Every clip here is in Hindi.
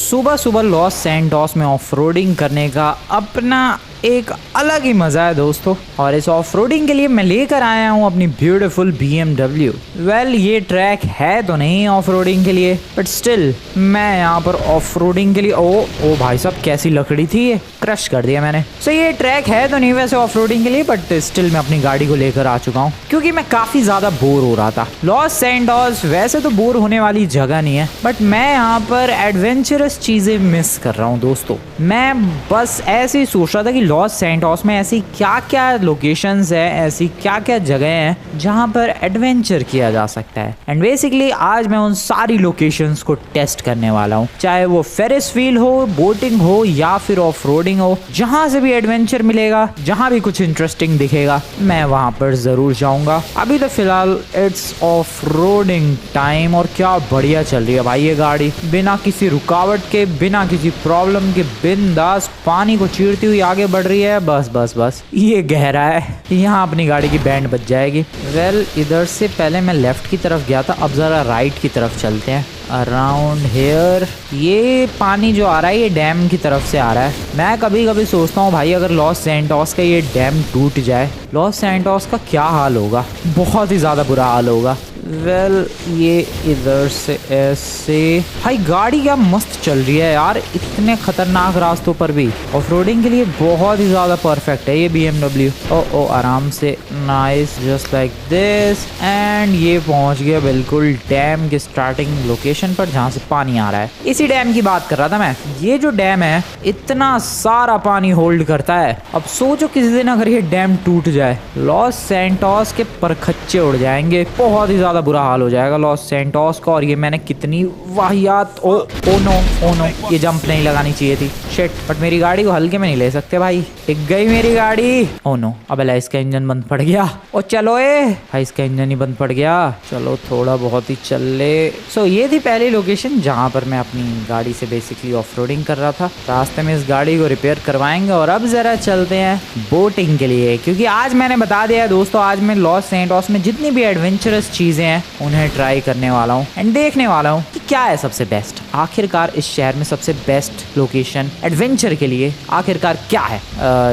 सुबह सुबह लॉस सैंटोस में ऑफ रोडिंग करने का अपना एक अलग ही मजा है दोस्तों। और इस ऑफ रोडिंग के लिए मैं लेकर आया हूँ अपनी ब्यूटीफुल BMW। वेल ये ट्रैक है तो नहीं ऑफ रोडिंग के लिए, बट स्टिल मैं यहाँ पर ऑफ रोडिंग के लिए ओ भाई साहब कैसी लकड़ी थी, ये क्रश कर दिया मैंने। सो ये ट्रैक है तो नहीं वैसे ऑफ रोडिंग के लिए, बट स्टिल मैं अपनी गाड़ी को लेकर आ चुका हूँ क्योंकि मैं काफी ज्यादा बोर हो रहा था। लॉस सैंटोस वैसे तो बोर होने वाली जगह नहीं है, बट मैं यहाँ पर एडवेंचरस चीजें मिस कर रहा हूँ दोस्तों। मैं बस ऐसे ही सोच रहा था कि लॉस सैंटोस में ऐसी क्या क्या लोकेशंस है, ऐसी क्या क्या जगह हैं जहां पर एडवेंचर किया जा सकता है। एंड बेसिकली आज मैं उन सारी लोकेशंस को टेस्ट करने वाला हूं, चाहे वो फेरिस व्हील हो, बोटिंग हो या फिर ऑफ रोडिंग हो। जहां से भी एडवेंचर मिलेगा, जहां भी कुछ इंटरेस्टिंग दिखेगा, मैं वहां पर जरूर जाऊंगा। अभी तो फिलहाल इट्स ऑफ रोडिंग टाइम और क्या बढ़िया चल रही है भाई ये गाड़ी, बिना किसी रुकावट के, बिना किसी प्रॉब्लम के बिंदास पानी को चीरती हुई आगे बढ़ रही है। बस ये गहरा है, यहाँ अपनी गाड़ी की बैंड बज जाएगी। वेल इधर से पहले मैं लेफ्ट की तरफ गया था, अब जरा राइट की तरफ चलते हैं। अराउंड हेयर ये पानी जो आ रहा है ये डैम की तरफ से आ रहा है। मैं कभी कभी सोचता हूँ भाई अगर लॉस सैंटोस का ये डैम टूट जाए, लॉस सैंटोस का क्या हाल होगा, बहुत ही ज्यादा बुरा हाल होगा। वेल ये इधर से ऐसे, भाई गाड़ी क्या मस्त चल रही है यार, इतने खतरनाक रास्तों पर भी ऑफ रोडिंग के लिए बहुत ही ज्यादा परफेक्ट है ये BMW। ओ आराम से, nice, just like this. And ये पहुंच गया बिल्कुल डैम के स्टार्टिंग लोकेशन पर जहां से पानी आ रहा है। इसी डैम की बात कर रहा था मैं। ये जो डैम है इतना सारा पानी होल्ड करता है। अब सोचो किसी दिन अगर ये डैम टूट जाए, लॉस सैंटोस के परखच्चे उड़ जाएंगे, बहुत ही ज्यादा बुरा हाल हो जाएगा लॉस सैंटोस का। और ये मैंने कितनी वाहियात, ओ नो ये जंप नहीं लगानी चाहिए थी, शिट। बट मेरी गाड़ी को हल्के में नहीं ले सकते भाई, टिक गई मेरी गाड़ी। ओ नो, अब इसका इंजन बंद पड़ गया। ओ चलो भाई इसका इंजन ही बंद पड़ गया। चलो थोड़ा बहुत ही चल ले। सो ये थी पहली लोकेशन जहां पर मैं अपनी गाड़ी से बेसिकली ऑफ रोडिंग कर रहा था। रास्ते में इस गाड़ी को रिपेयर करवाएंगे और अब जरा चलते हैं बोटिंग के लिए, क्योंकि आज मैंने बता दिया दोस्तों, आज मैं लॉस सैंटोस में जितनी भी एडवेंचरस चीजें हैं उन्हें ट्राई करने वाला हूँ एंड देखने वाला हूँ कि क्या है सबसे बेस्ट। आखिरकार इस शहर में सबसे बेस्ट लोकेशन एडवेंचर के लिए आखिरकार क्या है।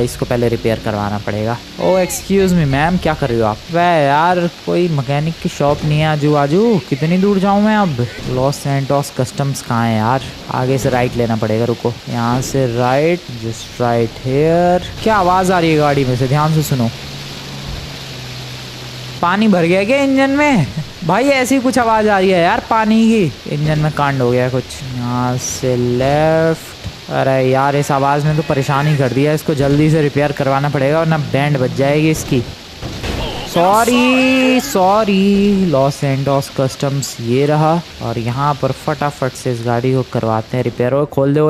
इसको पहले रिपेयर करवाना पड़ेगा। ओ एक्सक्यूज मी मैम, क्या कर रही हो आप? वह यार कोई मैकेनिक की शॉप नहीं है आजू बाजू, कितनी दूर जाऊँ मैं अब? लॉस सैंटोस कस्टम्स कहाँ है यार? आगे से राइट लेना पड़ेगा, रुको, यहाँ से राइट, जस्ट राइट हेयर। क्या आवाज आ रही है गाड़ी में से, ध्यान से सुनो। पानी भर गया क्या इंजन में? भाई ऐसी कुछ आवाज आ रही है यार पानी की, इंजन में कांड हो गया कुछ। यहाँ से लेफ्ट। अरे यार इस आवाज ने तो परेशान ही कर दिया, इसको जल्दी से रिपेयर करवाना पड़ेगा वरना बैंड बज जाएगी इसकी। सॉरी लॉस सैंटोस कस्टम्स ये रहा। और यहाँ पर फटाफट से इस गाड़ी को करवाते हैं रिपेयर। और खोल दो,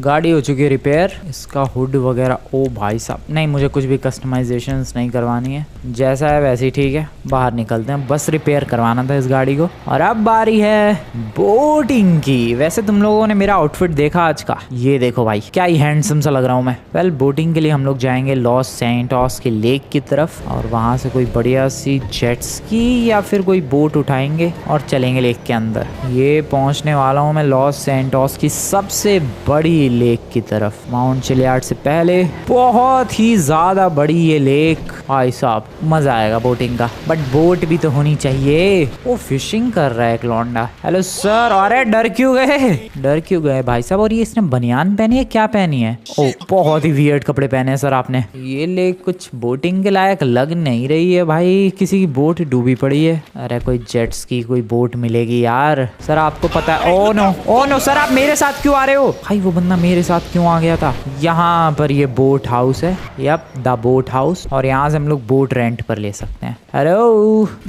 गाड़ी हो चुकी है रिपेयर। इसका हुड वगैरह, ओ भाई साहब, नहीं मुझे कुछ भी कस्टमाइजेशंस नहीं करवानी है, जैसा है वैसे ही ठीक है। बाहर निकलते हैं, बस रिपेयर करवाना था इस गाड़ी को। और अब बारी है बोटिंग की। वैसे तुम लोगों ने मेरा आउटफिट देखा आज का, ये देखो भाई क्या ही हैंडसम सा लग रहा हूँ मैं। वेल बोटिंग के लिए हम लोग जाएंगे लॉस सैंटोस के लेक की तरफ और वहां से कोई बढ़िया सी जेट स्की या फिर कोई बोट उठाएंगे और चलेंगे लेक के अंदर। ये पहुंचने वाला हूं मैं लॉस सैंटोस की सबसे बड़ी लेक की तरफ, माउंट चिलियार्ड से पहले। बहुत ही ज्यादा बड़ी ये लेक, भाई साहब मजा आएगा बोटिंग का, बट बोट भी तो होनी चाहिए। वो फिशिंग कर रहा है एक लौंडा। Hello sir. अरे डर क्यों गए भाई साहब? और ये इसने बनियान पहनी है, क्या पहनी है? ओ बहुत ही वियर्ड कपड़े पहने हैं सर आपने। ये लेक कुछ बोटिंग के लायक लग नहीं रही है भाई, किसी की बोट डूबी पड़ी है। अरे कोई जेट्स की कोई बोट मिलेगी यार। सर आपको पता है, ओ नो सर आप मेरे साथ क्यों आ रहे हो? भाई वो बंदा मेरे साथ क्यों आ गया था? यहाँ पर ये बोट हाउस है, यप द बोट हाउस, और यहाँ से हम लोग बोट रेंट पर ले सकते हैं। अरे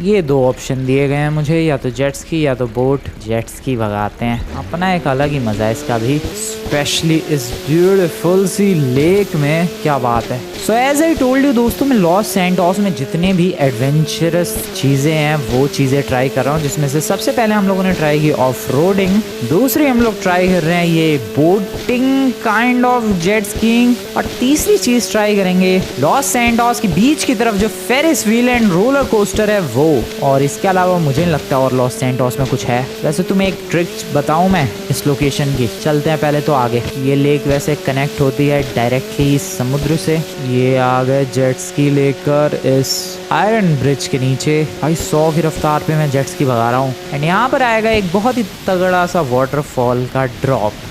ये दो ऑप्शन दिए गए हैं मुझे, या तो जेट्स की या तो बोट। जेट्स की भगाते हैं, अपना एक अलग ही मजा है इसका भी, स्पेशली इस ब्यूटीफुल सी लेक में। क्या बात है। So as I told you दोस्तों, मैं लॉस सैंटोस में जितने भी एडवेंचरस चीजें हैं वो चीजें ट्राई कर रहा हूँ, जिसमें से सबसे पहले हम लोगों ने ट्राई की ऑफ रोडिंग, दूसरी हम लोग ट्राई कर रहे हैं ये boating kind of jet skiing, और तीसरी चीज ट्राई करेंगे लॉस सैंटोस के बीच बीच की तरफ जो Ferris wheel and roller coaster है वो, और इसके अलावा मुझे नहीं लगता और लॉस सैंटोस में कुछ है। वैसे तुम्हें एक ट्रिक बताऊं मैं इस लोकेशन की, चलते हैं पहले तो आगे। ये लेक वैसे कनेक्ट होती है डायरेक्टली समुद्र से। ये आ गए जेट स्की लेकर इस आयरन ब्रिज के नीचे। भाई 100 की रफ्तार पे मैं जेट स्की भगा रहा हूँ। एंड यहाँ पर आएगा एक बहुत ही तगड़ा सा वाटरफॉल का ड्रॉप।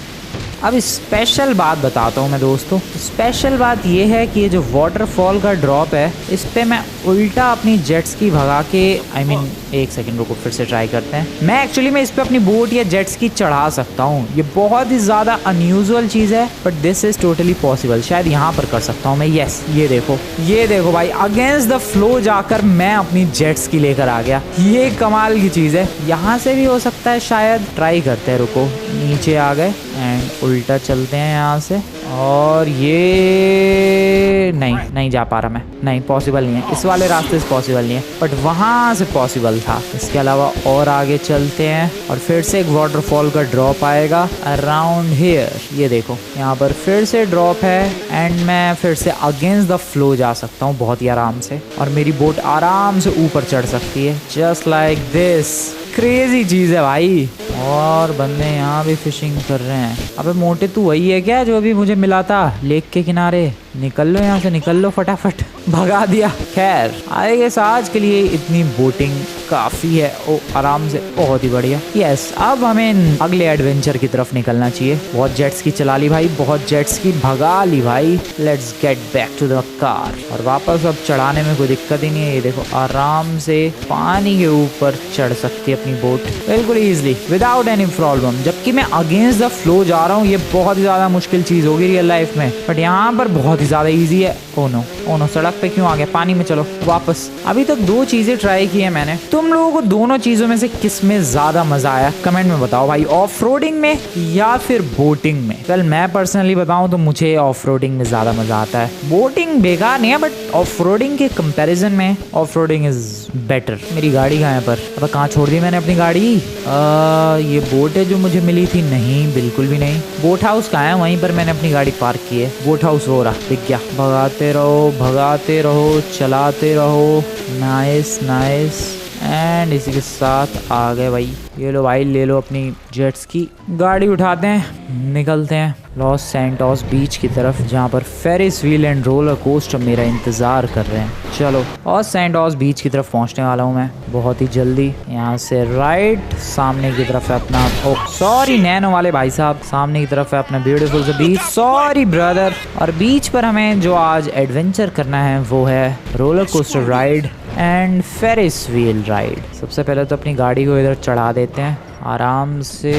अब स्पेशल बात बताता हूँ मैं दोस्तों। स्पेशल बात ये है कि ये जो वाटरफॉल का ड्रॉप है, इस पे मैं उल्टा अपनी जेट स्की भगा के एक सेकंड रुको, फिर से ट्राई करते हैं। मैं एक्चुअली मैं इस पे अपनी बोट या जेट स्की चढ़ा सकता हूँ। ये बहुत ही ज़्यादा अनयूजुअल चीज़ है, but this is totally possible. शायद यहाँ पर कर सकता हूँ मैं। यस, ये देखो भाई, अगेंस्ट द फ्लो जाकर मैं अपनी जेट स्की लेकर आ गया। ये कमाल की चीज़ है। यहाँ से भी हो सकता है शायद। ट्राई करते हैं, रुको। नीचे आ गए एंड उल्टा चलते हैं यहाँ से। और ये नहीं जा पा रहा मैं। नहीं, पॉसिबल नहीं है। इस वाले रास्ते से पॉसिबल नहीं है, बट वहाँ से पॉसिबल था। इसके अलावा और आगे चलते हैं और फिर से एक वाटरफॉल का ड्रॉप आएगा अराउंड हियर। ये देखो, यहाँ पर फिर से ड्रॉप है एंड मैं फिर से अगेंस्ट द फ्लो जा सकता हूँ बहुत ही आराम से, और मेरी बोट आराम से ऊपर चढ़ सकती है जस्ट लाइक दिस। क्रेजी चीज़ है भाई। और बंदे यहाँ भी फिशिंग कर रहे हैं। अबे मोटे, तू वही है क्या जो अभी मुझे मिला था लेक के किनारे? निकल लो यहाँ से, निकल लो फटाफट। भगा दिया। खैर, आई गेस आज के लिए इतनी बोटिंग काफ़ी है। ओ आराम से, बहुत ही बढ़िया। यस, अब हमें अगले एडवेंचर की तरफ निकलना चाहिए। बहुत जेट्स की चला ली भाई, बहुत जेट्स की भगा ली भाई। Let's get back to the car. और वापस अब चढ़ाने में कोई दिक्कत ही नहीं है। ये देखो, आराम से पानी के ऊपर चढ़ सकती है अपनी बोट बिल्कुल ईजिली विदाउट एनी प्रॉब्लम। जबकि मैं अगेंस्ट द फ्लो जा रहा हूँ। ये बहुत ही ज़्यादा मुश्किल चीज़ होगी रियल लाइफ में, बट यहाँ पर बहुत ही ज़्यादा ईजी है। ओ नो, सड़क पे क्यों आ गया? पानी में चलो वापस। अभी तक 2 चीज़ें ट्राई की है मैंने। तुम लोगों को दोनों चीज़ों में से किस में ज़्यादा मज़ा आया कमेंट में बताओ भाई, ऑफ रोडिंग में या फिर बोटिंग में? वेल, मैं पर्सनली बताऊँ तो मुझे ऑफ रोडिंग में ज़्यादा मज़ा आता है। बोटिंग बेकार नहीं है, बट ऑफ रोडिंग के कंपेरिजन में ऑफ रोडिंग इज़ बेटर। मेरी गाड़ी कहाँ है? पर अब कहाँ छोड़ दी मैंने अपनी गाड़ी? ये बोट है जो मुझे मिली थी? नहीं, बिल्कुल भी नहीं। बोट हाउस कहाँ है? वहीं पर मैंने अपनी गाड़ी पार्क की है। बोट हाउस हो रहा, दिख गया। भगाते रहो, चलाते रहो। नाइस। एंड इसी के साथ आ गए भाई। ये लो भाई, ले लो अपनी जेट्स की गाड़ी, उठाते हैं, निकलते हैं लॉस सैंटोस बीच की तरफ, जहाँ पर Ferris wheel and roller coaster मेरा इंतज़ार कर रहे हैं। चलो, लॉस सैंटोस बीच की तरफ पहुँचने वाला हूँ मैं बहुत ही जल्दी। यहाँ से राइट, सामने की तरफ है अपना, सॉरी नैनो वाले भाई साहब, सामने की तरफ है अपना ब्यूटीफुल सा बीच। Sorry brother. और बीच पर हमें जो आज एडवेंचर करना है वो है roller coaster ride and Ferris wheel ride. सबसे पहले तो अपनी गाड़ी को इधर चढ़ा देते हैं। आराम से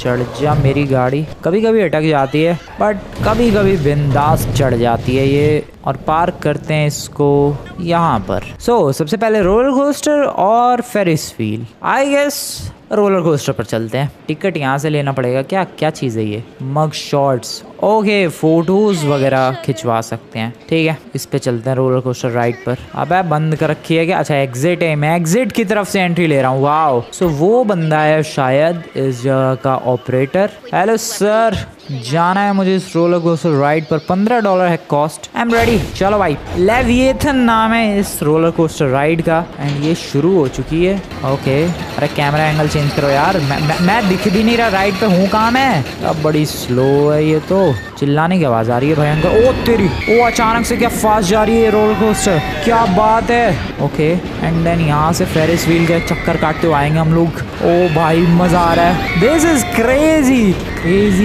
चढ़ जा मेरी गाड़ी। कभी कभी अटक जाती है, बट कभी कभी बिंदास चढ़ जाती है ये। और पार्क करते हैं इसको यहाँ पर। सबसे पहले रोलर कोस्टर और Ferris wheel. I guess roller coaster पर चलते हैं। टिकट यहाँ से लेना पड़ेगा। क्या चीज़ है ये? मग शॉट्स। ओके, फोटोज वगैरह खिंचवा सकते हैं। ठीक है, इस पे चलते हैं रोलर कोस्टर राइड पर। अबे बंद कर रखी है क्या? अच्छा, एग्जिट है। मैं एग्जिट की तरफ से एंट्री ले रहा हूँ। वाओ। वो बंदा है शायद इस जगह का ऑपरेटर। हेलो सर, जाना है मुझे इस रोलर कोस्टर राइड पर। $15 है कॉस्ट। I am ready. चलो भाई, लेविएथन नाम है इस रोलर कोस्टर राइड का एंड ये शुरू हो चुकी है। ओके, अरे कैमरा एंगल चेंज करो यार। मैं दिख भी नहीं रहा राइड पे हूँ कहाँ मैं। अब बड़ी स्लो है ये तो। चिल्लाने की आवाज आ रही है भयंकर। ओ तेरी, ओ अचानक से क्या फास्ट जा रही है रोलर कोस्टर, क्या बात है। ओके, एंड देन यहाँ से फेरिस व्हील के चक्कर काटते हुए आएंगे हम लोग। ओ भाई, मजा आ रहा है। दिस इज क्रेजी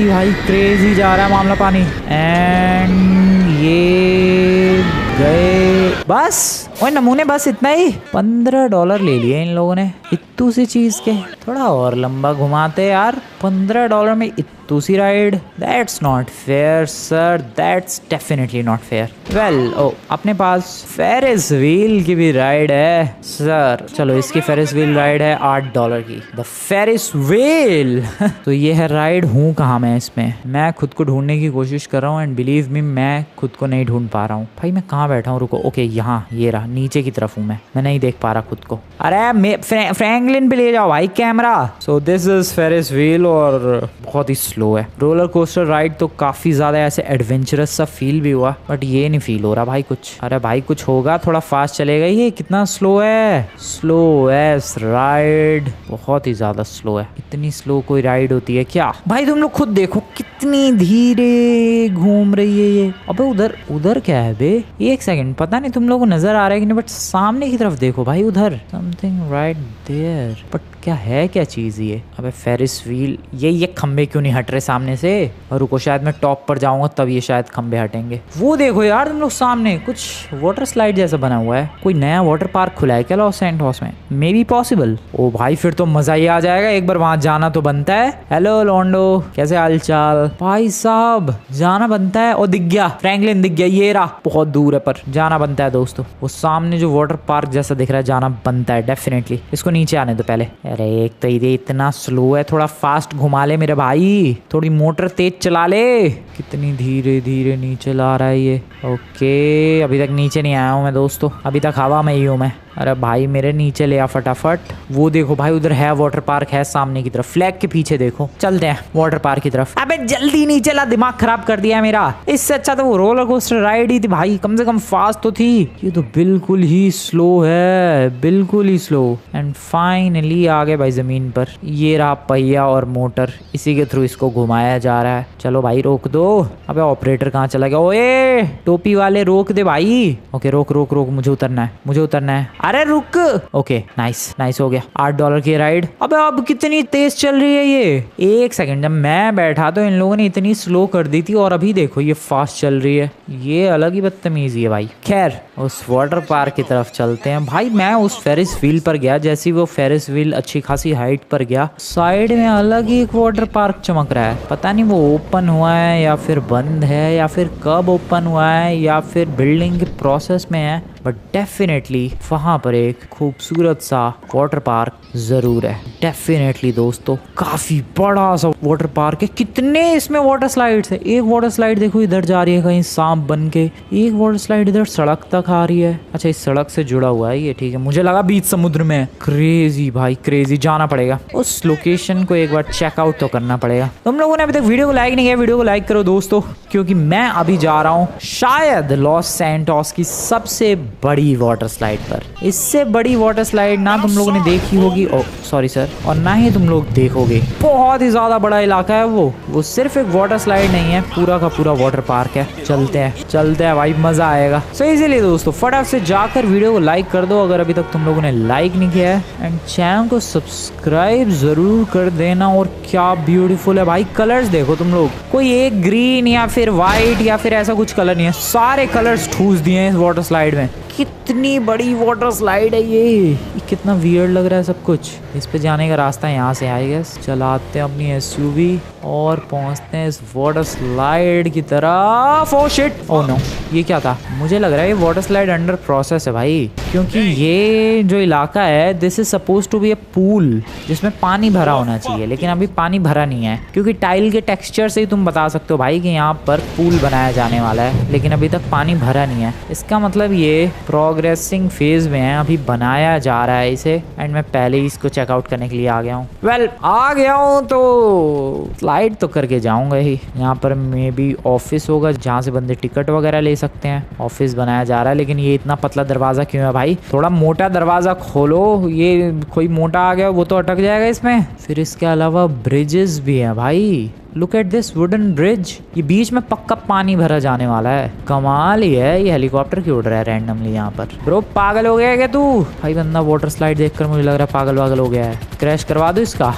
भाई, क्रेजी जा रहा है मामला पानी। एंड ये गए बस। ओए नमूने, बस इतना ही। $15 ले लिए इन लोगों ने इत्तू सी चीज के। थोड़ा और लंबा घुमाते यार। $15 में इत्तू सी ride? That's not fair sir, that's definitely not fair. Well, अपने पास फेरिस व्हील की भी राइड है सर। चलो, इसकी फेरिस व्हील राइड है $8 की। The Ferris wheel. तो ये है राइड। हूँ कहाँ मैं इसमें? मैं खुद को ढूंढने की कोशिश कर रहा हूँ एंड बिलीव मी, मैं खुद को नहीं ढूंढ पा रहा हूँ। भाई मैं कहाँ बैठा हूँ? रुको। ओके, यहाँ ये रहा। नीचे की तरफ हूँ मैं नहीं देख पा रहा खुद को। अरे फ्रैंकलिन पे ले जाओ भाई camera. So this is Ferris wheel और बहुत ही स्लो है। रोलर कोस्टर राइड तो काफी ज्यादा ऐसे एडवेंचरस सा फील भी हुआ, बट ये नहीं फील हो रहा भाई कुछ। अरे भाई कुछ होगा, थोड़ा फास्ट चलेगा। ये कितना स्लो है, स्लो है राइड, बहुत ही ज्यादा स्लो है। इतनी स्लो कोई राइड होती है क्या भाई? तुम लोग खुद देखो कितनी धीरे घूम रही है ये। अबे उधर क्या है बे? एक सेकंड, पता नहीं तुम लोगों को नजर आ रहा है कि नहीं, बट सामने की तरफ देखो भाई, उधर समथिंग राइट देयर। बट क्या है, क्या चीज ये? अबे फेरिस व्हील, ये खंबे क्यों नहीं हट रहे सामने से? और रुको, शायद मैं टॉप पर जाऊंगा तब ये शायद खंबे हटेंगे। वो देखो यार तुम लोग, सामने कुछ वाटर स्लाइड जैसा बना हुआ है। कोई नया वाटर पार्क खुला है क्या लॉस सैंटोस में? May be possible. ओ भाई फिर तो मजा ही आ जाएगा, एक बार वहां जाना तो बनता है। हेलो लॉन्डो, कैसे हाल चाल? भाई साहब जाना बनता है। और दिख गया फ्रैंकलिन, दिख गया, ये रहा। बहुत दूर है पर जाना बनता है दोस्तों। वो सामने जो वाटर पार्क जैसा दिख रहा है, जाना बनता है डेफिनेटली। इसको नीचे आने दो पहले। अरे एक तो ये इतना स्लो है, थोड़ा फास्ट घुमा ले मेरे भाई, थोड़ी मोटर तेज चला ले। कितनी धीरे धीरे नीचे ला रहा है ये। ओके अभी तक नीचे नहीं आया हूँ मैं दोस्तों, अभी तक हवा में ही हूँ मैं। अरे भाई मेरे नीचे ले आ फटाफट। वो देखो भाई उधर है वाटर पार्क, है सामने की तरफ, फ्लैग के पीछे देखो। चलते हैं वाटर पार्क की तरफ। अबे जल्दी नीचे ला, दिमाग खराब कर दिया मेरा। इससे अच्छा तो वो रोलर कोस्टर राइड ही थी भाई, कम से कम फास्ट तो थी। ये तो बिल्कुल ही स्लो है, बिल्कुल ही स्लो। एंड फाइनली आ गए भाई जमीन पर। ये रहा पहिया और मोटर, इसी के थ्रू इसको घुमाया जा रहा है। चलो भाई रोक दो। अबे ऑपरेटर कहाँ चला गया? ओए टोपी वाले रोक दे भाई। ओके रोक रोक रोक, मुझे उतरना है, मुझे उतरना है। अरे रुक। ओके नाइस हो गया। $8 की राइड। अबे अब कितनी तेज चल रही है ये। एक सेकंड, जब मैं बैठा तो इन लोगों ने इतनी स्लो कर दी थी, और अभी देखो ये फास्ट चल रही है। ये अलग ही बदतमीजी है भाई। खैर उस वाटर पार्क की तरफ चलते हैं भाई। मैं उस फेरिस व्हील पर गया, जैसे वो फेरिस व्हील अच्छी खासी हाइट पर गया, साइड में अलग ही एक वाटर पार्क चमक रहा है। पता नहीं वो ओपन हुआ है या फिर बंद है, या फिर कब ओपन हुआ है, या फिर बिल्डिंग के प्रोसेस में है, बट डेफिनेटली वहां पर एक खूबसूरत सा वाटर पार्क जरूर है। डेफिनेटली दोस्तों काफी बड़ा सा वाटर पार्क है। कितने इसमें वाटर स्लाइड्स है। एक वाटर स्लाइड देखो इधर जा रही है कहीं सांप बन के, एक वाटर स्लाइड इधर सड़क तक आ रही है। अच्छा इस सड़क से जुड़ा हुआ है ये, ठीक है। मुझे लगा बीच समुद्र में। क्रेजी भाई क्रेजी, जाना पड़ेगा उस लोकेशन को एक बार चेकआउट तो करना पड़ेगा। तुम लोगों ने अभी तक वीडियो को लाइक नहीं किया, वीडियो को लाइक करो दोस्तों, क्योंकि मैं अभी जा रहा हूँ शायद लॉस सैंटोस की सबसे बड़ी वाटर स्लाइड पर। इससे बड़ी वाटर स्लाइड ना तुम लोगों ने देखी होगी, सॉरी सर, और ना ही तुम लोग देखोगे। बहुत ही ज्यादा बड़ा इलाका है वो सिर्फ एक वाटर स्लाइड नहीं है, पूरा का पूरा वाटर पार्क है। चलते हैं भाई, मजा आएगा। सो इसीलिए दोस्तों फटाफट से जाकर वीडियो को लाइक कर दो अगर अभी तक तुम लोगों ने लाइक नहीं किया है, एंड चैनल को सब्सक्राइब जरूर कर देना। और क्या ब्यूटीफुल है भाई, कलर्स देखो तुम लोग, कोई एक ग्रीन या फिर व्हाइट या फिर ऐसा कुछ कलर नहीं है, सारे कलर्स ठूस दिए हैं इस वाटर स्लाइड में। कितनी बड़ी वाटर स्लाइड है ये कितना वियर्ड लग रहा है सब कुछ। इस पे जाने का रास्ता यहाँ से आई गेस। चलाते हैं अपनी एसयूवी और पहुंचते हैं इस वाटर स्लाइड की तरफ। ओह शिट, ओह नो, ये क्या था? मुझे लग रहा है ये वाटर स्लाइड अंडर प्रोसेस है भाई, क्योंकि ये जो इलाका है this is suppose to be a pool जिसमें पानी भरा होना चाहिए, लेकिन अभी पानी भरा नहीं है, क्योंकि टाइल के टेक्सचर से ही तुम बता सकते हो भाई कि यहाँ पर पूल बनाया जाने वाला है, लेकिन अभी तक पानी भरा नहीं है। इसका मतलब ये प्रोग्रेसिंग फेज में है, अभी बनाया जा रहा है इसे, एंड मैं पहले ही इसको चेकआउट करने के लिए आ गया हूँ। आ गया हूँ तो स्लाइड तो करके जाऊंगा ही। यहाँ पर मे बी ऑफिस होगा जहाँ से बंदे टिकट वगैरह ले सकते हैं। ऑफिस बनाया जा रहा है, लेकिन ये इतना पतला दरवाजा क्यों है भाई? थोड़ा मोटा दरवाजा खोलो। ये कोई मोटा आ गया वो तो अटक जाएगा इसमें। फिर इसके अलावा ब्रिजेस भी हैं भाई। Look at this wooden bridge. ये बीच में पक्का पानी भरा जाने वाला है। कमाल ही है। ये हेलीकॉप्टर क्यों उड़ रहा है रैंडमली यहाँ पर? ब्रो पागल हो गया है क्या तू? भाई बंदा वाटर स्लाइड देखकर मुझे लग रहा है पागल वागल हो गया है। क्रैश करवा दूं इसका?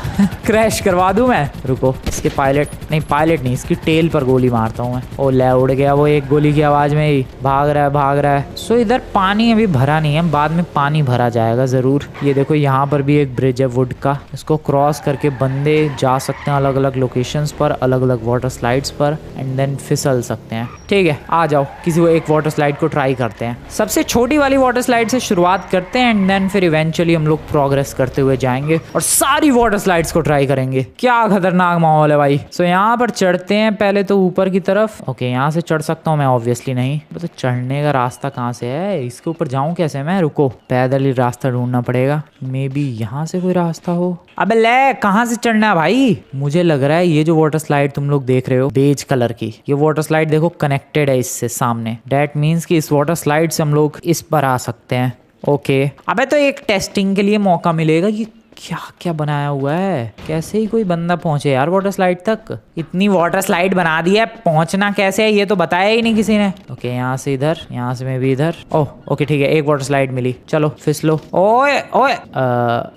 क्रैश करवा दूं मैं? रुको, इसके पायलट नहीं, इसकी टेल पर गोली मारता हूँ मैं। ओ ले, उड़ गया वो एक गोली की आवाज में ही। भाग रहा है। सो इधर पानी अभी भरा नहीं है, बाद में पानी भरा जाएगा जरूर। ये देखो यहाँ पर भी एक ब्रिज है वुड का, इसको क्रॉस करके बंदे जा सकते हैं अलग अलग लोकेशंस पर। पर, अलग अलग वाटर स्लाइड्स पर, एंड देन फिसल सकते हैं। ठीक है, आ जाओ किसी को एक वाटर स्लाइड को ट्राई करते हैं। सबसे छोटी वाली वाटर स्लाइड से शुरुआत करते हैं एंड देन फिर इवेंचुअली हम लोग प्रोग्रेस करते हुए जाएंगे और सारी वाटर स्लाइड्स को ट्राई करेंगे। क्या खतरनाक माहौल है भाई। सो यहाँ पर चढ़ते हैं पहले तो ऊपर की तरफ। ओके, यहाँ से चढ़ सकता हूँ मैं, ऑब्वियसली नहीं। तो चढ़ने का रास्ता कहाँ से है, इसके ऊपर जाऊँ कैसे मैं? रुको, पैदल ही रास्ता ढूंढना पड़ेगा। मे बी यहाँ से कोई रास्ता हो। अबे ले, कहाँ से चढ़ना है भाई? मुझे लग रहा है ये जो वाटर स्लाइड तुम लोग देख रहे हो बेज कलर की, ये वाटर स्लाइड देखो कनेक्टेड है इससे सामने। डेट मीन्स कि इस वाटर स्लाइड से हम लोग इस पर आ सकते हैं। ओके, अबे तो एक टेस्टिंग के लिए मौका मिलेगा कि क्या क्या बनाया हुआ है। कैसे ही कोई बंदा पहुंचे यार वाटर स्लाइड तक। इतनी वाटर स्लाइड बना दी है, पहुंचना कैसे है ये तो बताया ही नहीं किसी ने। ओके, यहाँ से इधर, यहाँ से मैं भी इधर। ओह ओके ठीक है, एक वाटर स्लाइड मिली। चलो फिसलो। ओए ओए,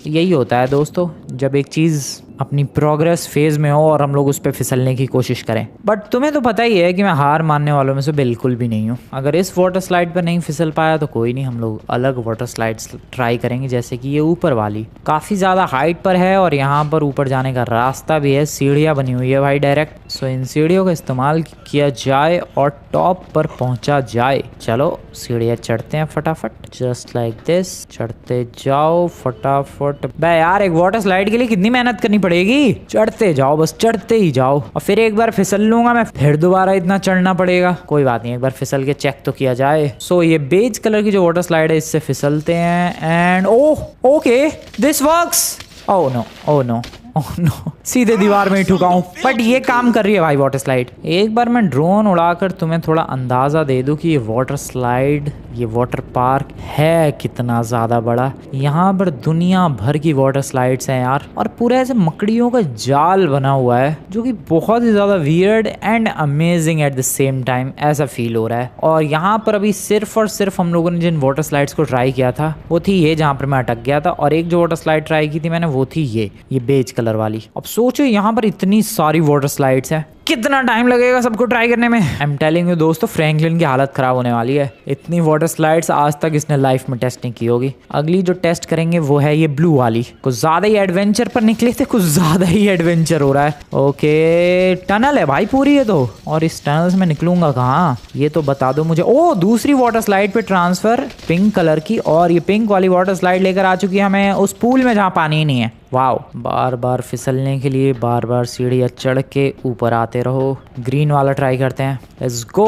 यही होता है दोस्तों जब एक चीज अपनी प्रोग्रेस फेज में हो और हम लोग उस पर फिसलने की कोशिश करें। बट तुम्हें तो पता ही है कि मैं हार मानने वालों में से बिल्कुल भी नहीं हूँ। अगर इस वाटर स्लाइड पर नहीं फिसल पाया तो कोई नहीं, हम लोग अलग वाटर स्लाइड्स ट्राई करेंगे, जैसे कि ये ऊपर वाली काफ़ी ज़्यादा हाइट पर है और यहाँ पर ऊपर जाने का रास्ता भी है, सीढ़ियाँ बनी हुई है भाई डायरेक्ट। सो इन सीढ़ियों का इस्तेमाल किया जाए और टॉप पर पहुँचा जाए। चलो सीढ़ियाँ चढ़ते हैं फटाफट, जस्ट लाइक दिस। चढ़ते जाओ फटाफट। बे यार, एक वाटर स्लाइड के लिए कितनी मेहनत करनी पड़ेगी। चढ़ते जाओ, बस चढ़ते ही जाओ। और फिर एक बार फिसल लूंगा मैं, फिर दोबारा इतना चढ़ना पड़ेगा। कोई बात नहीं, एक बार फिसल के चेक तो किया जाए। सो ये बेज कलर की जो वाटर स्लाइड है इससे फिसलते हैं and oh okay this works. Oh no, oh no, oh no, सीधे दीवार में ही ठुका हूं। बट ये काम कर रही है भाई वाटर स्लाइड। एक बार मैं ड्रोन उड़ाकर तुम्हें थोड़ा अंदाजा दे दूं कि ये वाटर स्लाइड, ये वाटर पार्क है कितना ज्यादा बड़ा। यहाँ पर दुनिया भर की वाटर स्लाइड्स हैं यार, और पूरा ऐसे मकड़ियों का जाल बना हुआ है जो कि बहुत ही ज्यादा weird and amazing at the same time ऐसा फील हो रहा है। और यहाँ पर अभी सिर्फ और सिर्फ हम लोगों ने जिन वाटर स्लाइड्स को ट्राई किया था वो थी ये जहाँ पर मैं अटक गया था, और एक जो वाटर स्लाइड ट्राई की थी मैंने वो थी ये बेज कलर वाली। अब सोचो यहाँ पर इतनी सारी वाटर स्लाइड्स हैं, कितना टाइम लगेगा सबको ट्राई करने में। आई एम टेलिंग यू दोस्तों, फ्रैंकलिन की हालत खराब होने वाली है। इतनी वाटर स्लाइड्स आज तक इसने लाइफ में टेस्ट नहीं की होगी। अगली जो टेस्ट करेंगे वो है ये ब्लू वाली। कुछ ज्यादा ही एडवेंचर पर निकले थे, कुछ ज्यादा ही एडवेंचर हो रहा है। ओके, टनल है भाई पूरी है तो, और इस टनल से मैं निकलूंगा कहाँ ये तो बता दो मुझे। ओ, दूसरी वाटर स्लाइड पे ट्रांसफर पिंक कलर की, और ये पिंक वाली वाटर स्लाइड लेकर आ चुकी है हमें उस पूल में जहाँ पानी ही नहीं है। वाओ, बार बार फिसलने के लिए बार बार सीढ़ियाँ चढ़ के ऊपर आते रहो। ग्रीन वाला ट्राई करते हैं, लेट्स गो।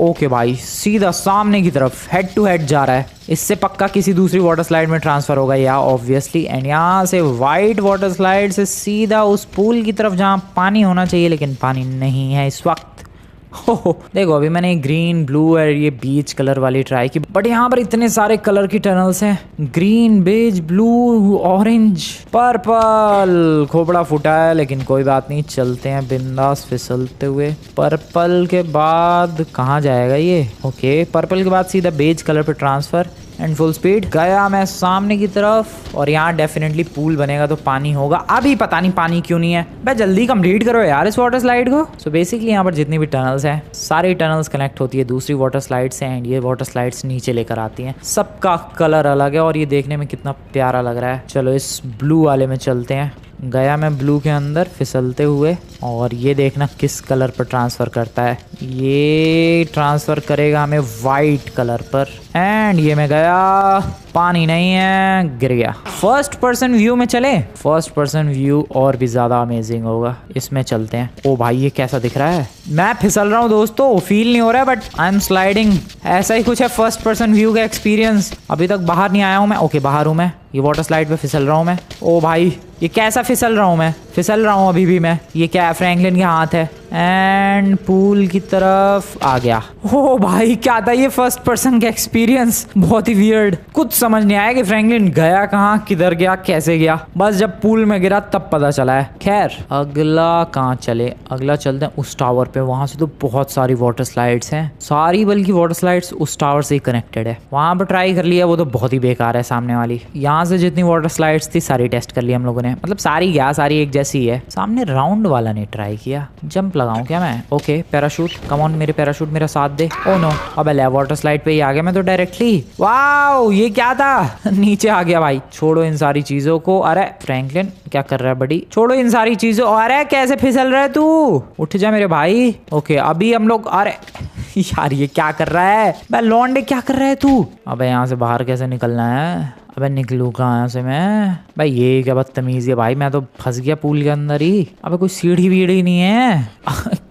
ओके भाई, सीधा सामने की तरफ हेड टू हेड जा रहा है। इससे पक्का किसी दूसरी वाटर स्लाइड में ट्रांसफर होगा या ऑब्वियसली। एंड यहाँ से वाइट वाटर स्लाइड से सीधा उस पूल की तरफ जहाँ पानी होना चाहिए, लेकिन पानी नहीं है इस वक्त। हो देखो, अभी मैंने ग्रीन, ब्लू और ये बीच कलर वाली ट्राई की, बट यहाँ पर इतने सारे कलर की टनल्स हैं। Green, beige, blue, orange, purple. खोपड़ा फूटा है लेकिन कोई बात नहीं, चलते हैं बिंदास फिसलते हुए। पर्पल के बाद कहाँ जाएगा ये? ओके, पर्पल के बाद सीधा बेज कलर पे ट्रांसफर एंड फुल स्पीड गया मैं सामने की तरफ। और यहाँ डेफिनेटली पूल बनेगा तो पानी होगा। अभी पता नहीं पानी क्यों नहीं है। भाई जल्दी कंप्लीट करो यार इस वाटर स्लाइड को। सो बेसिकली यहाँ पर जितनी भी टनल्स हैं, सारी टनल्स कनेक्ट होती है दूसरी वाटर स्लाइड से, एंड ये वाटर स्लाइड्स नीचे लेकर आती हैं। सबका कलर अलग है और ये देखने में कितना प्यारा लग रहा है। चलो इस ब्लू वाले में चलते हैं। गया मैं ब्लू के अंदर फिसलते हुए, और ये देखना किस कलर पर ट्रांसफ़र करता है। ये ट्रांसफ़र करेगा हमें वाइट कलर पर, एंड ये मैं गया, पानी नहीं है, गिर गया। फर्स्ट पर्सन व्यू में चले, फर्स्ट पर्सन व्यू और भी ज़्यादा अमेजिंग होगा, इसमें चलते हैं। ओ भाई, ये कैसा दिख रहा है? मैं फिसल रहा हूँ दोस्तों, फील नहीं हो रहा है बट आई एम स्लाइडिंग। ऐसा ही कुछ है फर्स्ट पर्सन व्यू का एक्सपीरियंस। अभी तक बाहर नहीं आया हूँ मैं। ओके, बाहर हूँ मैं, ये वाटर स्लाइड पे फिसल रहा हूँ मैं। ओ भाई, ये कैसा फिसल रहा हूँ मैं? फिसल रहा हूँ अभी भी मैं। ये क्या है? फ्रैंकलिन के हाथ है, एंड पूल की तरफ आ गया। ओ भाई, क्या था ये फर्स्ट पर्सन का एक्सपीरियंस? बहुत ही वियर्ड। कुछ समझ नहीं आया कि फ्रैंकलिन गया कहाँ, किधर गया, कैसे गया। बस जब पूल में गिरा तब पता चला है। खैर, अगला कहाँ चले? अगला चलते हैं उस टावर पे। वहां से तो बहुत सारी वाटर स्लाइड्स हैं, सारी बल्कि वाटर स्लाइड्स उस टावर से ही कनेक्टेड है। वहां पर ट्राई कर लिया, वो तो बहुत ही बेकार है सामने वाली। यहाँ से जितनी वाटर स्लाइड्स थी सारी टेस्ट कर ली हम लोगों ने, मतलब सारी क्या, सारी एक जैसी वैसी है। सामने राउंड वाला नहीं ट्राई किया। जंप लगाऊं क्या मैं? ओके पैराशूट, कम ऑन मेरे पैराशूट मेरा साथ दे। ओ नो, अब वाटर स्लाइड पे ही आ गया मैं तो डायरेक्टली। वाओ ये क्या था? नीचे आ गया भाई। छोड़ो इन सारी चीजों को। अरे फ्रैंकलिन क्या कर रहा है बड़ी? छोड़ो इन सारी चीजों। अरे कैसे फिसल रहा है तू? उठ जा मेरे भाई। ओके अभी हम लोग, अरे यार ये क्या कर रहा है? मैं लौंडे क्या कर रहा है तू? अबे यहाँ से बाहर कैसे निकलना है? अबे निकलूँ कहाँ यहाँ से मैं? भाई ये क्या बदतमीजी है भाई, मैं तो फंस गया पूल के अंदर ही। अबे कोई सीढ़ी वीढ़ी नहीं है।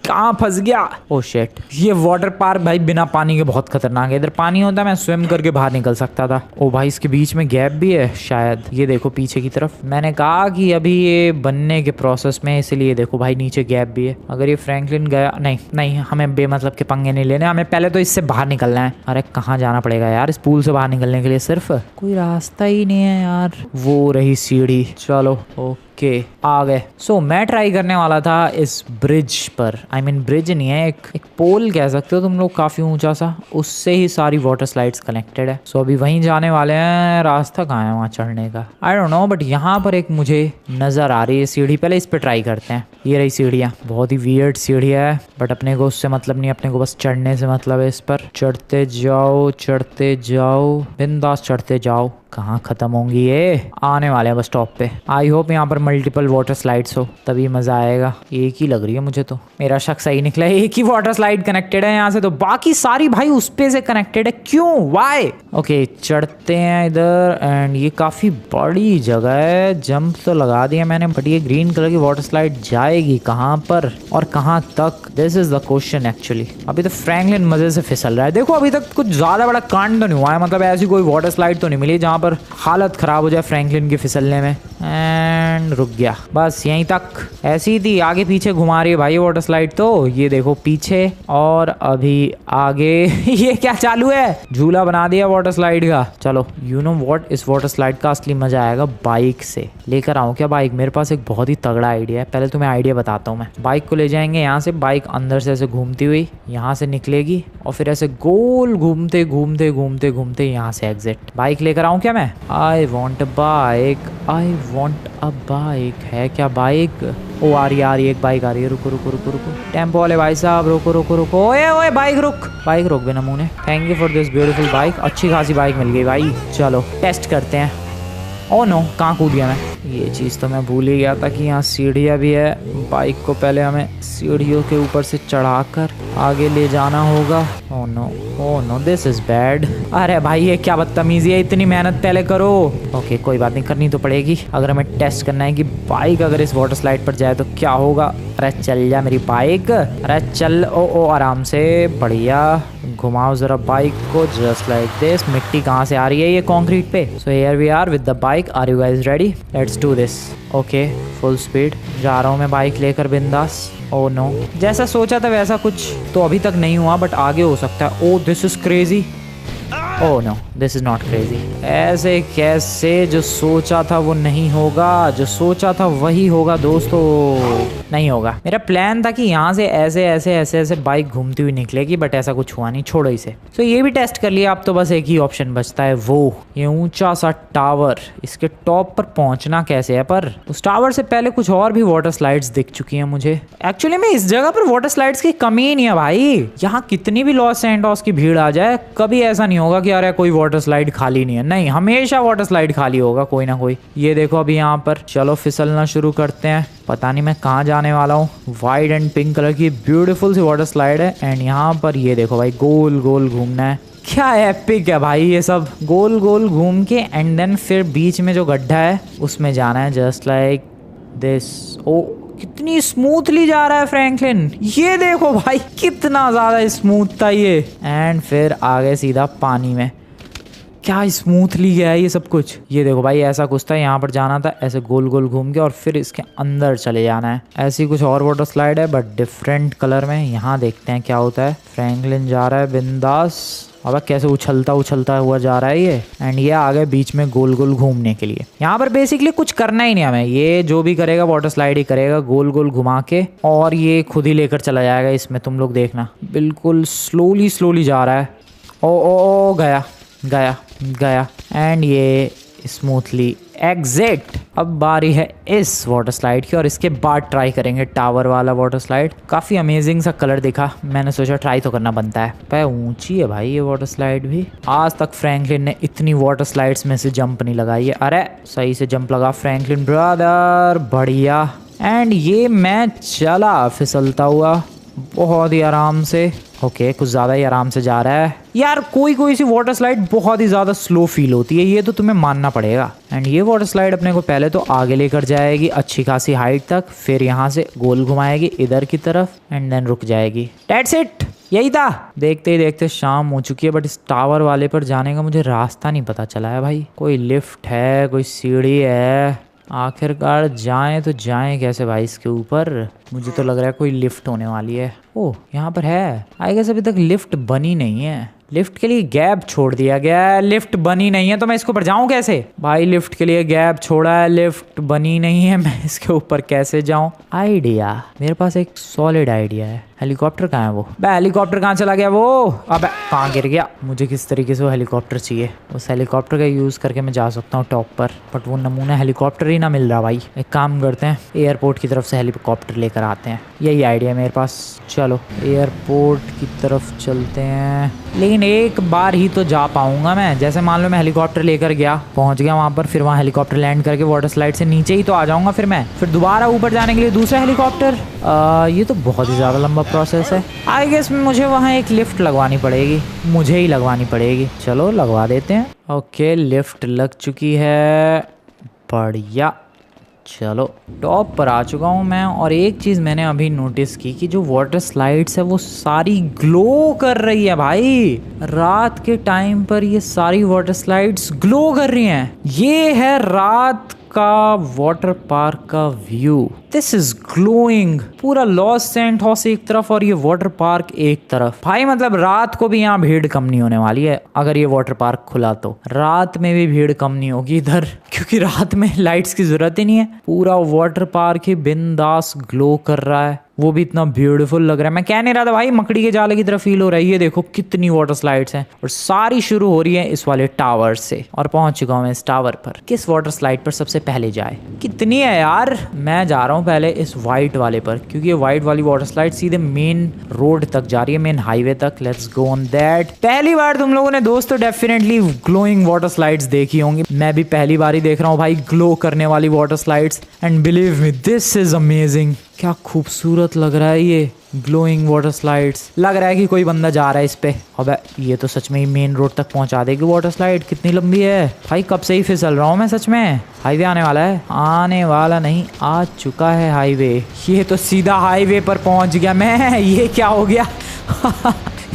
कहाँ फंस गया? ओह शिट, ये वाटर पार्क भाई बिना पानी के बहुत खतरनाक है। इधर पानी होता मैं स्विम करके बाहर निकल सकता था। ओ भाई इसके बीच में गैप भी है शायद। ये देखो पीछे की तरफ। मैंने कहा कि अभी ये बनने के प्रोसेस में, इसलिए देखो भाई नीचे गैप भी है। अगर ये फ्रैंकलिन गया, नहीं हमें बेमतलब के पंगे नहीं लेने, हमें पहले तो इससे बाहर निकलना है। अरे कहाँ जाना पड़ेगा यार इस पूल से बाहर निकलने के लिए? सिर्फ कोई रास्ता ही नहीं है यार। वो रही सीढ़ी। चलो ओके आ गए। सो मैं ट्राई करने वाला था इस ब्रिज पर। आई मीन ब्रिज नहीं है, एक पोल कह सकते हो तुम लोग, काफी ऊंचा सा। उससे ही सारी वाटर स्लाइड्स कनेक्टेड है। सो अभी वहीं जाने वाले हैं। रास्ता कहाँ है वहाँ चढ़ने का? आई डोंट नो, बट यहाँ पर एक मुझे नजर आ रही है सीढ़ी। पहले इस पे ट्राई करते हैं। ये रही सीढ़ियाँ। बहुत ही वियर्ड सीढ़ियाँ है, बट अपने को उससे मतलब नहीं, अपने को बस चढ़ने से मतलब है। इस पर चढ़ते जाओ बिंदास चढ़ते जाओ। कहाँ खत्म होंगी ये? आने वाले हैं बस टॉप पे। आई होप यहाँ पर मल्टीपल वाटर स्लाइड्स हो, तभी मजा आएगा। एक ही लग रही है मुझे तो। मेरा शक सही निकला, एक ही वाटर स्लाइड कनेक्टेड है यहाँ से, तो बाकी सारी भाई उस पे से कनेक्टेड है। क्यों? वाई? ओके चढ़ते हैं इधर। एंड ये काफी बड़ी जगह है। जंप तो लगा दिया मैंने, बट ये ग्रीन कलर की वाटर स्लाइड जाएगी कहाँ पर और कहाँ तक? This is the question actually. अभी तो फ्रैंकलिन मजे से फिसल रहा है। देखो अभी तक कुछ ज्यादा बड़ा कांड तो नहीं हुआ है, मतलब ऐसी कोई वाटर स्लाइड तो नहीं मिली जहाँ पर हालत खराब हो जाए फ्रैंकलिन के फिसलने में। एंड रुक गया बस यहीं तक। ऐसी ही थी, आगे पीछे घुमा रही है भाई वाटर स्लाइड तो। ये देखो पीछे और अभी आगे। ये क्या चालू है? झूला बना दिया वाटर स्लाइड का। चलो यू नो व्हाट, इस वाटर स्लाइड का असली मजा आएगा बाइक से। लेकर आऊं क्या बाइक? मेरे पास एक बहुत ही तगड़ा आइडिया है। पहले तुम्हें आइडिया बताता हूँ मैं। बाइक को ले जाएंगे यहाँ से। बाइक अंदर से ऐसे घूमती हुई यहाँ से निकलेगी और फिर ऐसे गोल घूमते घूमते घूमते घूमते यहाँ से एग्जिट। बाइक लेकर आऊं क्या मैं? I want a bike, I want a bike. है क्या बाइक? ओ आ रही है एक बाइक आ रही है। रुको। टेम्पो वाले भाई साहब रुको। ओए बाइक रुक बिना मुंह। Thank you for this beautiful bike. अच्छी खासी बाइक मिल गई भाई। चलो टेस्ट करते हैं। ओ नो, कहाँ कूद गया मैं? ये चीज़ तो मैं भूल ही गया था कि यहाँ सीढ़ियाँ भी है। बाइक को पहले हमें सीढ़ियों के ऊपर से चढ़ाकर आगे ले जाना होगा। Oh no this is bad. अरे भाई ये क्या बदतमीजी है, इतनी मेहनत पहले करो। ओके कोई बात नहीं, करनी तो पड़ेगी अगर हमें टेस्ट करना है कि बाइक अगर इस वाटर स्लाइड पर जाए तो क्या होगा। अरे चल जा मेरी बाइक। अरे चल ओ आराम से, बढ़िया। घुमाओ जरा बाइक को जस्ट लाइक दिस। मिट्टी कहाँ से आ रही है ये कंक्रीट पे? So here we are with the bike. Are you guys ready? Let's do this. Okay full speed जा रहा हूँ मैं बाइक लेकर बिंदास। ओ नो, जैसा सोचा था वैसा कुछ तो अभी तक नहीं हुआ, बट आगे हो सकता है। Oh this is crazy. Oh no this is not crazy. ऐसे कैसे? जो सोचा था वो नहीं होगा, जो सोचा था वही होगा दोस्तों। नहीं होगा। मेरा प्लान था कि यहाँ से ऐसे बाइक घूमती हुई निकलेगी, बट ऐसा कुछ हुआ नहीं। छोड़ो इसे। तो ये भी टेस्ट कर लिया। अब तो बस एक ही ऑप्शन बचता है, वो ये ऊंचा सा टावर। इसके टॉप पर पहुंचना कैसे है? पर उस टावर से पहले कुछ और भी वाटर स्लाइड्स दिख चुकी हैं मुझे। एक्चुअली में इस जगह पर वाटर स्लाइड्स की कमी ही नहीं है भाई। यहाँ कितनी भी लॉस सैंटोस की भीड़ आ जाए, कभी ऐसा नहीं होगा कि अरे कोई वाटर स्लाइड खाली नहीं है। नहीं, हमेशा वाटर स्लाइड खाली होगा कोई ना कोई। ये देखो अभी यहाँ पर। चलो फिसलना शुरू करते हैं। पता नहीं मैं कहाँ जाने वाला हूँ। वाइट एंड पिंक कलर की ब्यूटीफुल सी वाटर स्लाइड है। एंड यहाँ पर ये देखो भाई, गोल गोल घूमना है। क्या एपिक है भाई ये सब। गोल गोल घूम के एंड देन फिर बीच में जो गड्ढा है उसमें जाना है, जस्ट लाइक दिस। ओ कितनी स्मूथली जा रहा है फ्रैंकलिन। ये देखो भाई कितना ज्यादा स्मूथ था ये। एंड फिर आगे सीधा पानी में। क्या स्मूथली गया है ये सब कुछ। ये देखो भाई ऐसा कुछ था, यहाँ पर जाना था ऐसे गोल गोल घूम के और फिर इसके अंदर चले जाना है। ऐसी कुछ और वाटर स्लाइड है बट डिफरेंट कलर में। यहाँ देखते हैं क्या होता है। फ्रैंकलिन जा रहा है बिंदास। अब कैसे उछलता हुआ जा रहा है ये। एंड ये आ गए बीच में गोल गोल घूमने के लिए। यहाँ पर बेसिकली कुछ करना ही नहीं हमें। ये जो भी करेगा वाटर स्लाइड ही करेगा, गोल गोल घुमा के, और ये खुद ही लेकर चला जाएगा इसमें। तुम लोग देखना बिल्कुल स्लोली जा रहा है। ओ गया। एंड ये स्मूथली एग्जिट। अब बारी है इस वाटर स्लाइड की और इसके बाद ट्राई करेंगे टावर वाला वाटर स्लाइड। काफ़ी अमेजिंग सा कलर दिखा, मैंने सोचा ट्राई तो करना बनता है। पर ऊंची है भाई ये वाटर स्लाइड भी। आज तक फ्रैंकलिन ने इतनी वाटर स्लाइड्स में से जंप नहीं लगाई है। अरे सही से जंप लगा फ्रैंकलिन ब्रदर, बढ़िया। एंड ये मैं चला फिसलता हुआ बहुत ही आराम से। ओके कुछ ज़्यादा ही आराम से जा रहा है यार। कोई सी वाटर स्लाइड बहुत ही ज़्यादा स्लो फील होती है, ये तो तुम्हें मानना पड़ेगा। एंड ये वाटर स्लाइड अपने को पहले तो आगे लेकर जाएगी अच्छी खासी हाइट तक, फिर यहाँ से गोल घुमाएगी इधर की तरफ एंड देन रुक जाएगी। दैट्स इट, यही था। देखते ही देखते शाम हो चुकी है, बट इस टावर वाले पर जाने का मुझे रास्ता नहीं पता चला है भाई। कोई लिफ्ट है, कोई सीढ़ी है, आखिरकार जाएं तो जाएं कैसे भाई इसके ऊपर। मुझे तो लग रहा है कोई लिफ्ट होने वाली है। ओह यहाँ पर है। आई गेस अभी तक लिफ्ट बनी नहीं है, लिफ्ट के लिए गैप छोड़ दिया गया है। लिफ्ट बनी नहीं है तो मैं इसके ऊपर जाऊं कैसे भाई? लिफ्ट के लिए गैप छोड़ा है, लिफ्ट बनी नहीं है, मैं इसके ऊपर कैसे जाऊं? आइडिया, मेरे पास एक सॉलिड आइडिया है। हेलीकॉप्टर कहाँ है वो? बे हेलीकॉप्टर कहाँ चला गया वो? अबे कहाँ गिर गया? मुझे किस तरीके से वो हेलीकॉप्टर चाहिए। उस हेलीकॉप्टर का यूज़ करके मैं जा सकता हूँ टॉप पर, बट वो नमूना हेलीकॉप्टर ही ना मिल रहा भाई। एक काम करते हैं, एयरपोर्ट की तरफ से हेलीकॉप्टर लेकर आते हैं। यही आइडिया है मेरे पास। चलो एयरपोर्ट की तरफ चलते हैं, लेकिन एक बार ही तो जा पाऊंगा मैं। जैसे मान लो मैं हेलीकॉप्टर लेकर गया, पहुंच गया वहां पर, फिर वहां हेलीकॉप्टर लैंड करके वाटर स्लाइड से नीचे ही तो आ जाऊंगा फिर मैं। फिर दोबारा ऊपर जाने के लिए दूसरा हेलीकॉप्टर, ये तो बहुत ही ज़्यादा लंबा प्रोसेस है। आई गेस मुझे वहाँ एक लिफ्ट लगवानी पड़ेगी, मुझे ही लगवानी पड़ेगी। चलो लगवा देते हैं। ओके लिफ्ट लग चुकी है, बढ़िया। चलो टॉप पर आ चुका हूँ मैं। और एक चीज़ मैंने अभी नोटिस की कि जो वाटर स्लाइड्स है वो सारी ग्लो कर रही है भाई। रात के टाइम पर ये सारी वाटर स्लाइड्स ग्लो कर रही हैं। ये है रात का वाटर पार्क का व्यू। This is glowing. पूरा लॉस सेंटोस एक तरफ और ये वाटर पार्क एक तरफ। भाई मतलब रात को भी यहाँ भीड़ कम नहीं होने वाली है। अगर ये वाटर पार्क खुला तो रात में भी भीड़ कम नहीं होगी इधर, क्योंकि रात में लाइट्स की जरूरत ही नहीं है। पूरा वाटर पार्क ही बिंदास ग्लो कर रहा है, वो भी इतना ब्यूटीफुल लग रहा है। मैं कह नहीं रहा था भाई, मकड़ी के जाले की तरफ फील हो रहा है। ये देखो कितनी वाटर स्लाइड्स हैं और सारी शुरू हो रही है इस वाले टावर से। और पहुंच चुका हूं मैं इस टावर पर। किस वाटर स्लाइड पर सबसे पहले जाए? कितनी है यार? मैं जा रहा हूं पहले इस वाइट वाले पर, क्योंकि ये वाइट वाली वाटर स्लाइड सीधे मेन रोड तक जा रही है, मेन हाईवे तक। Let's go on that. पहली बार तुम लोगों ने दोस्तों डेफिनेटली ग्लोइंग वाटर स्लाइड्स देखी होंगी। मैं भी पहली बार ही देख रहा हूँ भाई ग्लो करने वाली water slides, and believe me this is amazing. क्या खूबसूरत लग रहा है ये ग्लोइंग वाटर स्लाइड्स। लग रहा है कि कोई बंदा जा रहा है इस पे। अबे ये तो सच में ही मेन रोड तक पहुंचा देगी वाटर स्लाइड। कितनी लंबी है भाई, कब से ही फिसल रहा हूँ मैं सच में। हाईवे आने वाला है, आने वाला नहीं, आ चुका है हाईवे। ये तो सीधा हाईवे पर पहुंच गया मैं। ये क्या हो गया?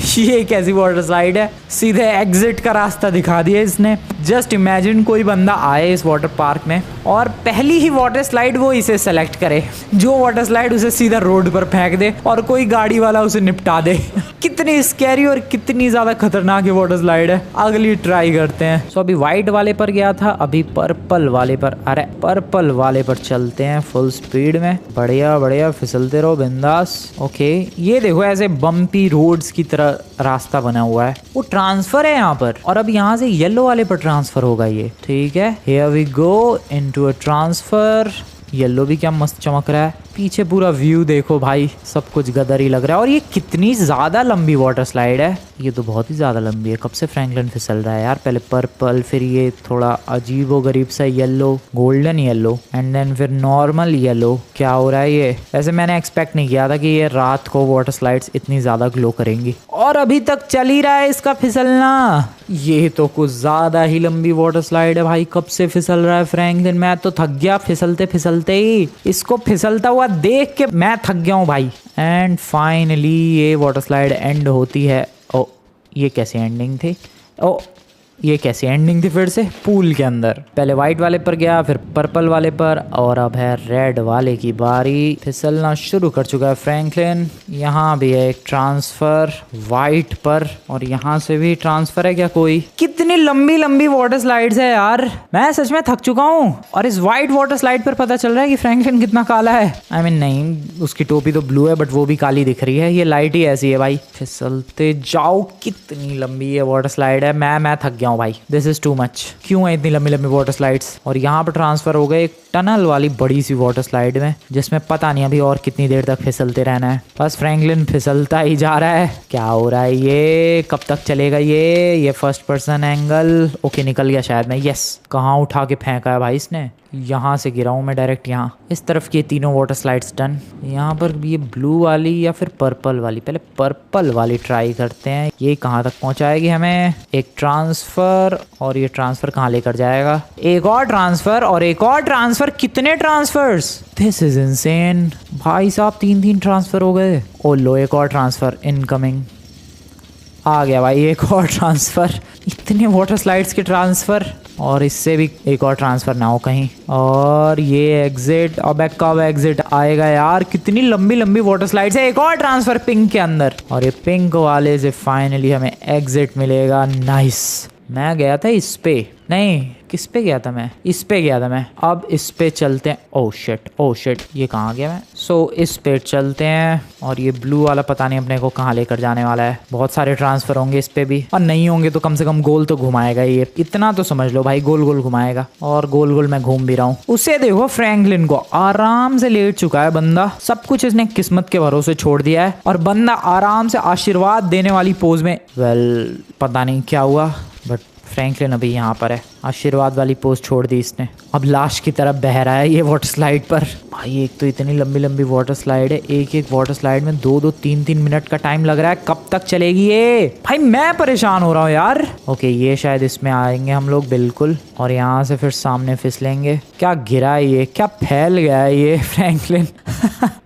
ये कैसी वाटर स्लाइड है? सीधे एग्जिट का रास्ता दिखा दिया इसने। जस्ट इमेजिन कोई बंदा आए इस वाटर पार्क में और पहली ही वाटर स्लाइड वो इसे सेलेक्ट करे, जो वाटर स्लाइड उसे सीधा रोड पर फेंक दे और कोई गाड़ी वाला उसे निपटा दे। कितनी स्कैरी और कितनी ज्यादा खतरनाक ये वाटर स्लाइड है। अगली ट्राई करते हैं। सो अभी व्हाइट वाले पर गया था, अभी पर्पल वाले पर। अरे पर्पल वाले पर चलते हैं फुल स्पीड में। बढ़िया बढ़िया, फिसलते रहो बिंदास। ओके ये देखो ऐसे बम्पी रोड्स की तरह रास्ता बना हुआ है। वो ट्रांसफर है यहाँ पर, और अब यहाँ से येलो वाले पर ट्रांसफर होगा ये। ठीक है, here we go into a transfer. Yellow भी क्या मस्त चमक रहा है। पीछे पूरा व्यू देखो भाई, सब कुछ गदर ही लग रहा है। और ये कितनी ज्यादा लंबी वाटर स्लाइड है। ये तो बहुत ही ज्यादा लंबी है। कब से फ्रैंकलिन फिसल रहा है यार। पहले पर्पल, फिर ये थोड़ा अजीबो गरीब सा yellow, golden yellow, and then फिर नॉर्मल येलो। क्या हो रहा है ये? वैसे मैंने एक्सपेक्ट नहीं किया था कि ये रात को वाटर स्लाइड्स इतनी ज्यादा ग्लो करेंगी। और अभी तक चल ही रहा है इसका फिसलना। ये तो कुछ ज्यादा ही लंबी वाटर स्लाइड है भाई। कब से फिसल रहा है फ्रैंकलिन, मैं तो थक गया फिसलते फिसलते ही। इसको फिसलता हुआ देख के मैं थक गया हूँ भाई। एंड फाइनली ये वाटर स्लाइड एंड होती है। ओ ये कैसी एंडिंग थी? ओ ये कैसी एंडिंग थी? फिर से पूल के अंदर। पहले वाइट वाले पर गया, फिर पर्पल वाले पर, और अब है रेड वाले की बारी। फिसलना शुरू कर चुका है फ्रैंकलिन। यहाँ भी है एक ट्रांसफर वाइट पर, और यहाँ से भी ट्रांसफर है क्या कोई? कितनी लंबी लंबी वाटर स्लाइड्स है यार। मैं सच में थक चुका हूँ। और इस वाइट वाटर स्लाइड पर पता चल रहा है कि फ्रैंकलिन कितना काला है। आई मीन नहीं, उसकी टोपी तो ब्लू है बट वो भी काली दिख रही है। ये लाइट ही ऐसी है भाई। फिसलते जाओ। कितनी लंबी ये वाटर स्लाइड है। मैं थक गया नो भाई, दिस इज टू मच। क्यों है इतनी लंबी लंबी वाटर स्लाइड्स? और यहाँ पर ट्रांसफर हो गए एक टनल वाली बड़ी सी वाटर स्लाइड में, जिसमें पता नहीं अभी और कितनी देर तक फिसलते रहना है। बस फ्रैंकलिन फिसलता ही जा रहा है। क्या हो रहा है ये? कब तक चलेगा ये फर्स्ट पर्सन एंगल? ओके निकल गया शायद मैं। यस, कहाँ उठा के फेंका है भाई इसने? यहाँ से गिरा हूँ मैं डायरेक्ट यहाँ। इस तरफ की तीनों वाटर स्लाइड्स डन। यहाँ पर ये ब्लू वाली या फिर पर्पल वाली, पहले पर्पल वाली ट्राई करते हैं। ये कहाँ तक पहुँचाएगी हमें? एक ट्रांसफर, और ये ट्रांसफर कहाँ लेकर जाएगा? एक और ट्रांसफर और एक और ट्रांसफर। कितने ट्रांसफर्स? दिस इज इनसेन भाई साहब, 3 ट्रांसफर हो गए। ओ लो, एक और ट्रांसफर इनकमिंग। आ गया भाई एक और ट्रांसफर। इतने वाटर स्लाइड्स के ट्रांसफर, और इससे भी एक और ट्रांसफर ना हो कहीं। और ये एग्जिट, अब कब एग्जिट आएगा यार? कितनी लंबी लंबी वाटर स्लाइड्स है। एक और ट्रांसफर पिंक के अंदर, और ये पिंक वाले से फाइनली हमें एग्जिट मिलेगा। नाइस। मैं गया था इस पे, नहीं किस पे गया था मैं? इस पे गया था मैं। अब इस पे चलते हैं। ओह शिट, ये कहाँ गया मैं? सो इस पे चलते हैं, और ये ब्लू वाला पता नहीं अपने को कहाँ लेकर जाने वाला है। बहुत सारे ट्रांसफर होंगे इस पे भी, और नहीं होंगे तो कम से कम गोल तो घुमाएगा ये। इतना तो समझ लो भाई, गोल गोल घुमाएगा। और गोल गोल मैं घूम भी रहा हूँ। उसे देखो, फ्रैंकलिन को आराम से लेट चुका है बंदा। सब कुछ इसने किस्मत के भरोसे छोड़ दिया है, और बंदा आराम से आशीर्वाद देने वाली पोज में। वेल पता नहीं क्या हुआ, बट फ्रैंकलिन अभी यहाँ पर है। आशीर्वाद वाली पोस्ट छोड़ दी इसने। अब लाश की तरफ बह रहा है ये वाटर स्लाइड पर। भाई एक तो इतनी लंबी लंबी वाटर स्लाइड है, एक वाटर स्लाइड में 2-2, 3-3 मिनट का टाइम लग रहा है। कब तक चलेगी ये? भाई मैं परेशान हो रहा हूँ यार। ओके, ये शायद इसमें आएंगे हम लोग बिल्कुल, और यहाँ से फिर सामने फिसलेंगे। क्या गिरा है ये? क्या फैल गया है ये फ्रैंकलिन?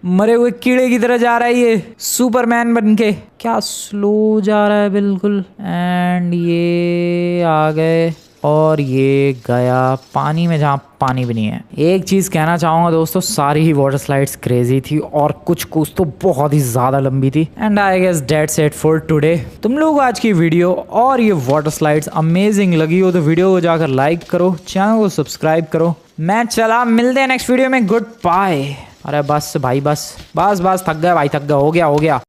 मरे हुए कीड़े की तरह जा रहा है ये सुपरमैन बन के। क्या स्लो जा रहा है बिल्कुल। एंड ये आ गए, और ये गया पानी में जहाँ पानी भी नहीं है। एक चीज कहना चाहूंगा दोस्तों, सारी ही वाटर स्लाइड्स क्रेजी थी, और कुछ तो बहुत ही ज्यादा लंबी थी। And I guess that's it for today. तुम लोग आज की वीडियो और ये वाटर स्लाइड्स अमेजिंग लगी हो तो वीडियो को जाकर लाइक करो, चैनल को सब्सक्राइब करो। मैं चला, मिलते हैं नेक्स्ट वीडियो में। Good bye. अरे बस भाई, बस थक गया भाई, थक गया। हो गया।